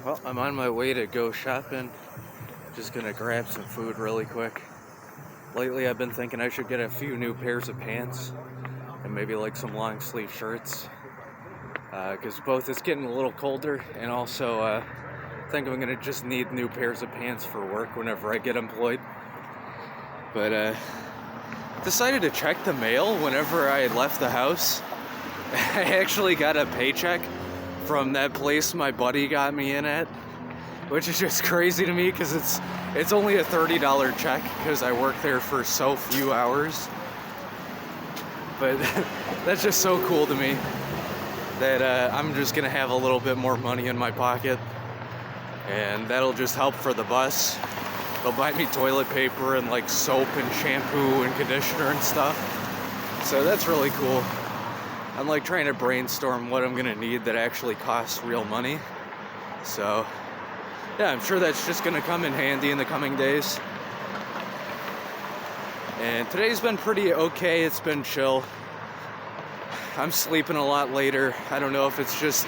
Well, I'm on my way to go shopping. Just gonna grab some food really quick. Lately, I've been thinking I should get a few new pairs of pants and maybe like some long sleeve shirts. Because both it's getting a little colder, and also I think I'm gonna just need new pairs of pants for work whenever I get employed. But decided to check the mail whenever I left the house. I actually got a paycheck from that place my buddy got me in at, which is just crazy to me because it's only a $30 check because I work there for so few hours. But that's just so cool to me that I'm just gonna have a little bit more money in my pocket, and that'll just help for the bus. They'll buy me toilet paper and like soap and shampoo and conditioner and stuff. So that's really cool. I'm like trying to brainstorm what I'm gonna need that actually costs real money. So yeah, I'm sure that's just gonna come in handy in the coming days. And today's been pretty okay. It's been chill. I'm sleeping a lot later. I don't know if it's just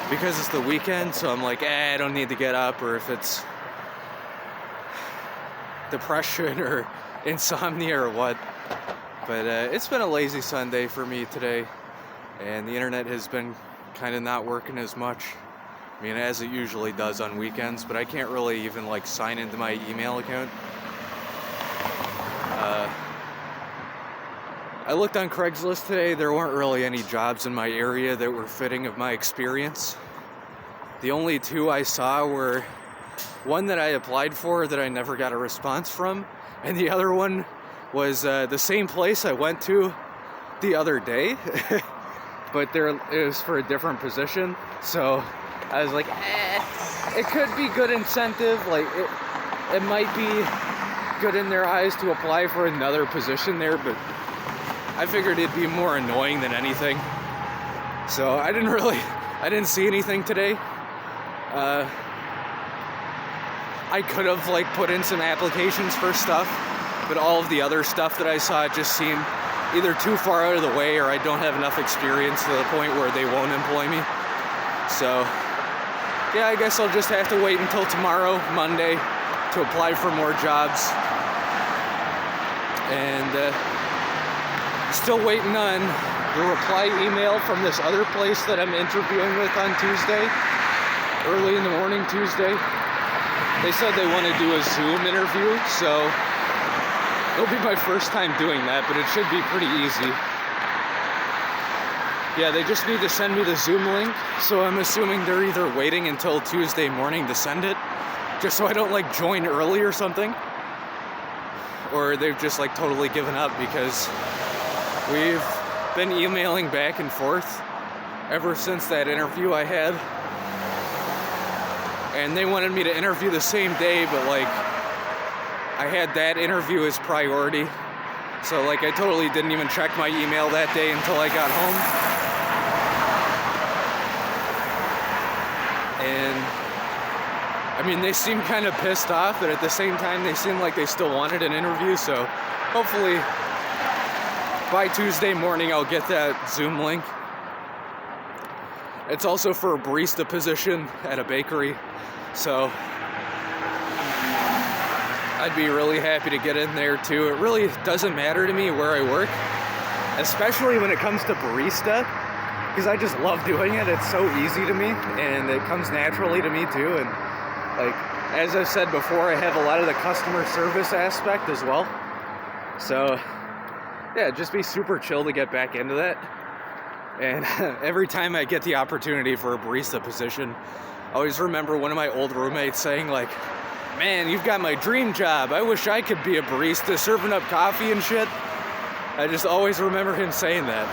because it's the weekend, so I'm like, I don't need to get up, or if it's depression or insomnia or what. But it's been a lazy Sunday for me today, and the internet has been kind of not working as much. I mean, as it usually does on weekends, but I can't really even like sign into my email account. I looked on Craigslist today. There weren't really any jobs in my area that were fitting of my experience. The only two I saw were one that I applied for that I never got a response from, and the other one was the same place I went to the other day, but it was for a different position. So I was like, it could be good incentive. Like it might be good in their eyes to apply for another position there, but I figured it'd be more annoying than anything. So I didn't see anything today. I could have like put in some applications for stuff, but all of the other stuff that I saw just seemed either too far out of the way, or I don't have enough experience to the point where they won't employ me. So yeah, I guess I'll just have to wait until tomorrow, Monday, to apply for more jobs. And still waiting on the reply email from this other place that I'm interviewing with on Tuesday, early in the morning Tuesday. They said they want to do a Zoom interview, so it'll be my first time doing that, but it should be pretty easy. Yeah, they just need to send me the Zoom link, so I'm assuming they're either waiting until Tuesday morning to send it, just so I don't like join early or something, or they've just like totally given up, because we've been emailing back and forth ever since that interview I had. And they wanted me to interview the same day, but like I had that interview as priority. So like I totally didn't even check my email that day until I got home. And I mean, they seemed kind of pissed off, but at the same time they seemed like they still wanted an interview. So hopefully by Tuesday morning I'll get that Zoom link. It's also for a barista position at a bakery, so I'd be really happy to get in there too. It really doesn't matter to me where I work, especially when it comes to barista, because I just love doing it. It's so easy to me, and it comes naturally to me too. And like, as I've said before, I have a lot of the customer service aspect as well. So yeah, just be super chill to get back into that. And every time I get the opportunity for a barista position, I always remember one of my old roommates saying like, man, you've got my dream job. I wish I could be a barista serving up coffee and shit. I just always remember him saying that.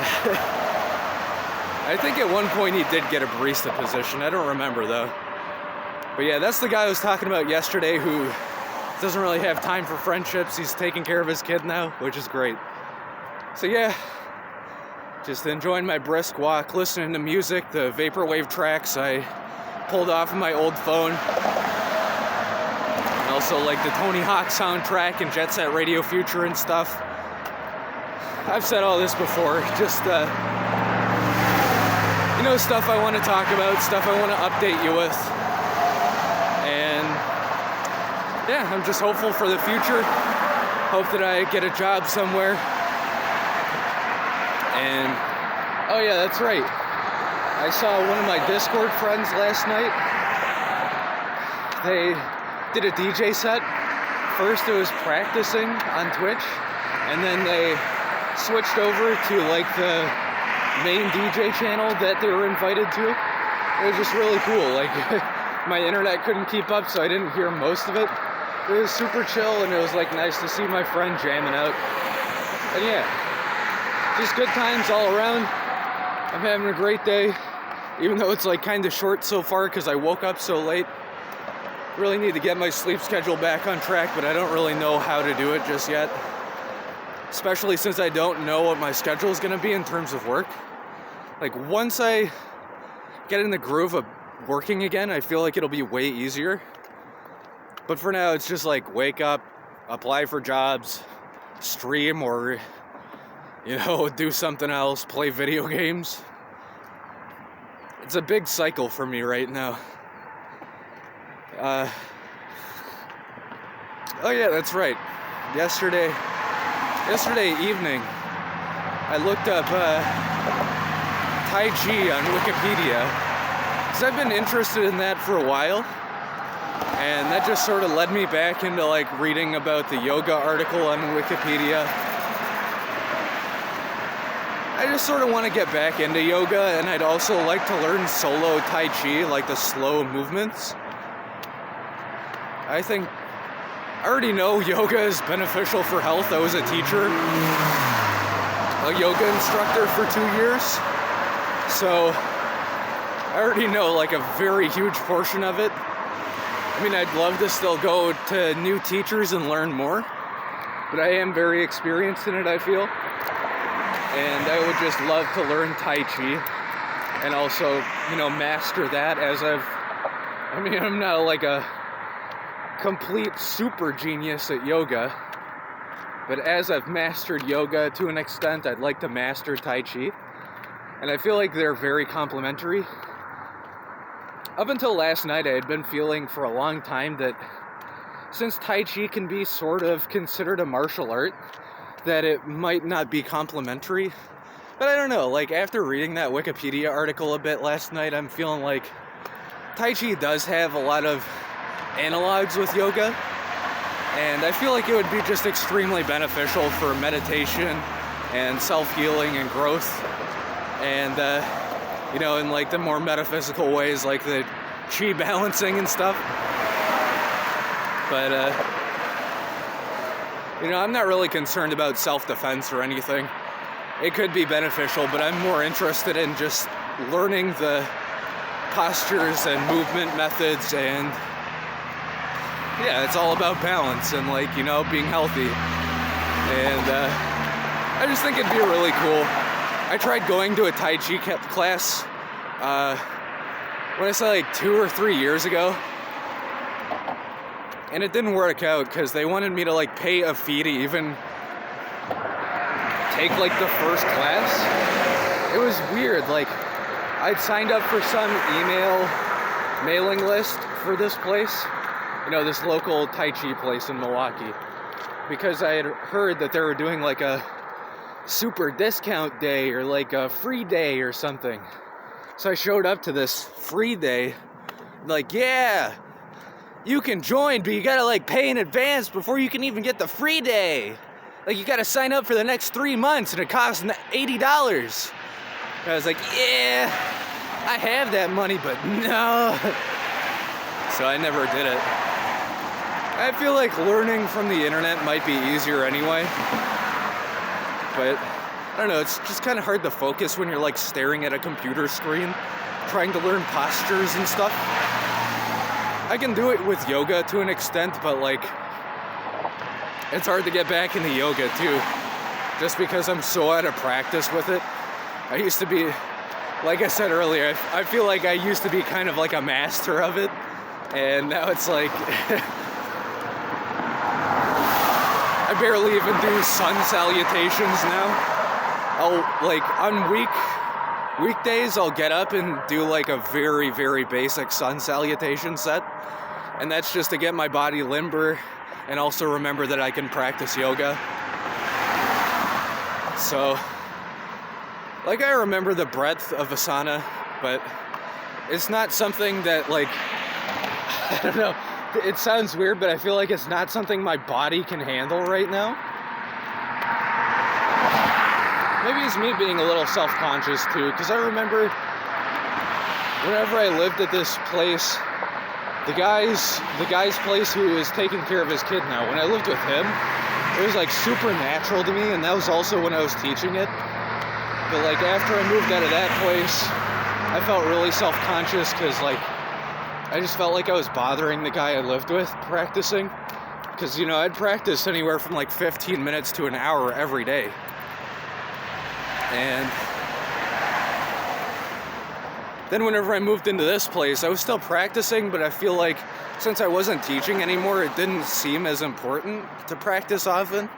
I think at one point he did get a barista position. I don't remember though. But yeah, that's the guy I was talking about yesterday who doesn't really have time for friendships. He's taking care of his kid now, which is great. So yeah, just enjoying my brisk walk, listening to music, the vaporwave tracks I pulled off of my old phone. And also like the Tony Hawk soundtrack and Jet Set Radio Future and stuff. I've said all this before, just stuff I want to talk about, stuff I want to update you with. yeah, I'm just hopeful for the future. Hope that I get a job somewhere. And, oh yeah, that's right. I saw one of my Discord friends last night. They did a DJ set. First it was practicing on Twitch, and then they switched over to like the main DJ channel that they were invited to. It was just really cool. Like, my internet couldn't keep up, so I didn't hear most of it. It was super chill, and it was like nice to see my friend jamming out. And yeah, just good times all around. I'm having a great day, even though it's like kind of short so far because I woke up so late. Really need to get my sleep schedule back on track, but I don't really know how to do it just yet. Especially since I don't know what my schedule is going to be in terms of work. Like, once I get in the groove of working again, I feel like it'll be way easier. But for now, it's just like wake up, apply for jobs, stream, or, you know, do something else, play video games. It's a big cycle for me right now. Oh yeah, that's right. Yesterday evening, I looked up Tai Chi on Wikipedia, because I've been interested in that for a while, and that just sort of led me back into like reading about the yoga article on Wikipedia. I just sort of want to get back into yoga, and I'd also like to learn solo Tai Chi, like the slow movements. I think I already know yoga is beneficial for health. I was a teacher, a yoga instructor for 2 years. So I already know like a very huge portion of it. I mean, I'd love to still go to new teachers and learn more, but I am very experienced in it, I feel. And I would just love to learn Tai Chi and also, you know, master that I'm not like a complete super genius at yoga, but as I've mastered yoga to an extent, I'd like to master Tai Chi, and I feel like they're very complementary. Up until last night, I had been feeling for a long time that since Tai Chi can be sort of considered a martial art, that it might not be complementary. But I don't know, like after reading that Wikipedia article a bit last night, I'm feeling like Tai Chi does have a lot of analogs with yoga, and I feel like it would be just extremely beneficial for meditation and self-healing and growth, and you know, in like the more metaphysical ways like the chi balancing and stuff. But you know, I'm not really concerned about self-defense or anything. It could be beneficial, but I'm more interested in just learning the postures and movement methods, and yeah, it's all about balance and, like, you know, being healthy. And I just think it'd be really cool. I tried going to a Tai Chi class, when I say like 2 or 3 years ago, and it didn't work out because they wanted me to like pay a fee to even take like the first class. It was weird. Like, I'd signed up for some mailing list for this place, you know, this local Tai Chi place in Milwaukee, because I had heard that they were doing like a super discount day or like a free day or something. So I showed up to this free day, like, yeah, you can join, but you gotta like pay in advance before you can even get the free day. Like, you gotta sign up for the next 3 months and it costs $80. And I was like, yeah, I have that money, but no. So I never did it. I feel like learning from the internet might be easier anyway. But I don't know, it's just kind of hard to focus when you're like staring at a computer screen, trying to learn postures and stuff. I can do it with yoga to an extent, but like, it's hard to get back into yoga too, just because I'm so out of practice with it. I used to be, like I said earlier, I feel like I used to be kind of like a master of it, and now it's like, I barely even do sun salutations now. I'll, like, on weekdays, I'll get up and do like a very, very basic sun salutation set. and that's just to get my body limber and also remember that I can practice yoga. So, like, I remember the breadth of asana, but it's not something that, like, I don't know, it sounds weird, but I feel like it's not something my body can handle right now. Maybe it's me being a little self-conscious too, because I remember whenever I lived at this place, the guy's place who is taking care of his kid now, when I lived with him, it was like supernatural to me, and that was also when I was teaching it. But like after I moved out of that place, I felt really self-conscious because like I just felt like I was bothering the guy I lived with practicing. Because, you know, I'd practice anywhere from like 15 minutes to an hour every day. And then whenever I moved into this place, I was still practicing, but I feel like since I wasn't teaching anymore, it didn't seem as important to practice often.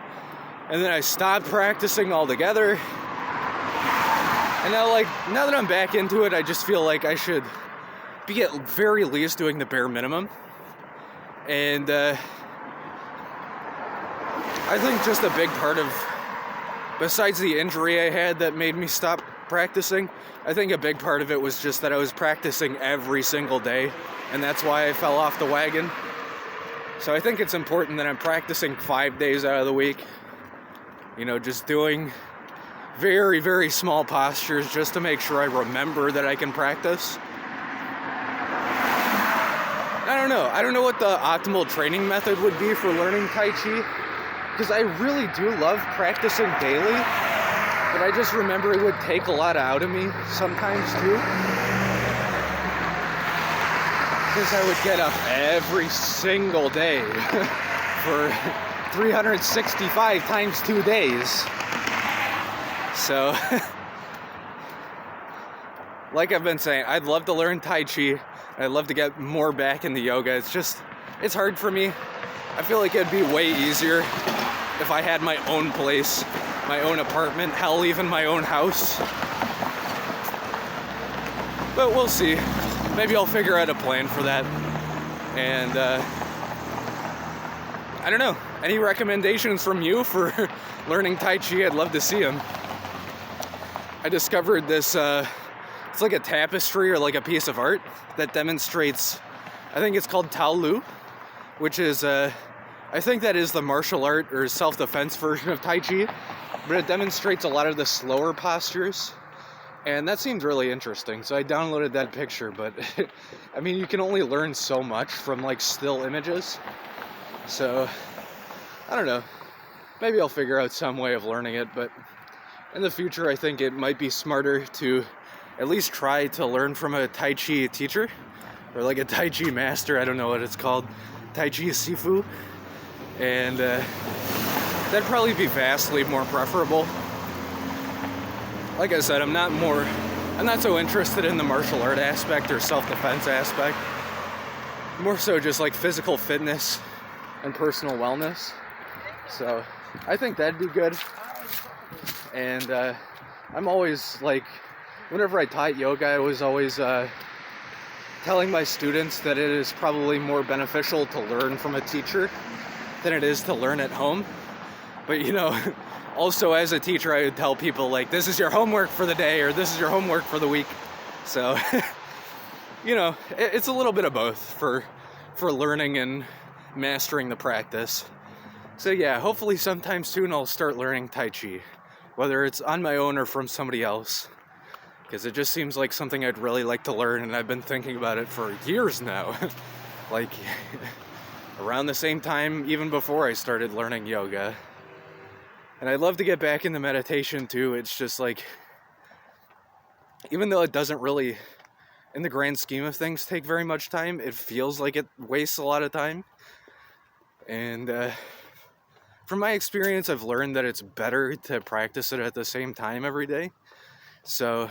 And then I stopped practicing altogether. And now that I'm back into it, I just feel like I should be at very least doing the bare minimum. And I think just a big part of, besides the injury I had that made me stop practicing, I think a big part of it was just that I was practicing every single day, and that's why I fell off the wagon. So I think it's important that I'm practicing 5 days out of the week. You know, just doing very, very small postures just to make sure I remember that I can practice. I don't know what the optimal training method would be for learning Tai Chi, because I really do love practicing daily, but I just remember it would take a lot out of me sometimes too. Because I would get up every single day for 365 times 2 days. So, like I've been saying, I'd love to learn Tai Chi. I'd love to get more back into yoga. It's hard for me. I feel like it'd be way easier if I had my own place, my own apartment, hell, even my own house. But we'll see. Maybe I'll figure out a plan for that. And, I don't know. Any recommendations from you for learning Tai Chi? I'd love to see them. I discovered this, it's like a tapestry or like a piece of art that demonstrates, I think it's called Tao Lu, which is, I think that is the martial art or self-defense version of Tai Chi, but it demonstrates a lot of the slower postures, and that seemed really interesting, so I downloaded that picture, but, I mean, you can only learn so much from, like, still images, so, I don't know, maybe I'll figure out some way of learning it, but in the future, I think it might be smarter to at least try to learn from a Tai Chi teacher, or like a Tai Chi master, I don't know what it's called, Tai Chi Sifu, and that'd probably be vastly more preferable. Like I said, I'm not so interested in the martial art aspect or self-defense aspect, more so just like physical fitness and personal wellness, so I think that'd be good. And I'm always like, whenever I taught yoga, I was always telling my students that it is probably more beneficial to learn from a teacher than it is to learn at home. But, you know, also as a teacher, I would tell people, like, this is your homework for the day, or this is your homework for the week. So, you know, it's a little bit of both for learning and mastering the practice. So yeah, hopefully sometime soon I'll start learning Tai Chi, whether it's on my own or from somebody else, because it just seems like something I'd really like to learn, and I've been thinking about it for years now. Like, around the same time, even before I started learning yoga. And I'd love to get back into meditation too. It's just like, even though it doesn't really, in the grand scheme of things, take very much time, it feels like it wastes a lot of time. And from my experience, I've learned that it's better to practice it at the same time every day. So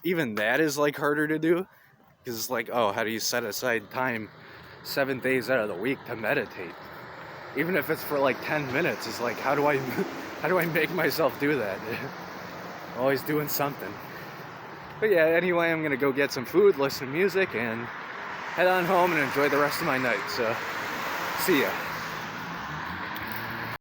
even that is like harder to do, because it's like, oh, how do you set aside time 7 days out of the week to meditate? Even if it's for like 10 minutes, it's like, how do I make myself do that? I'm always doing something. But yeah, anyway, I'm gonna go get some food, listen to music, and head on home and enjoy the rest of my night. So, see ya.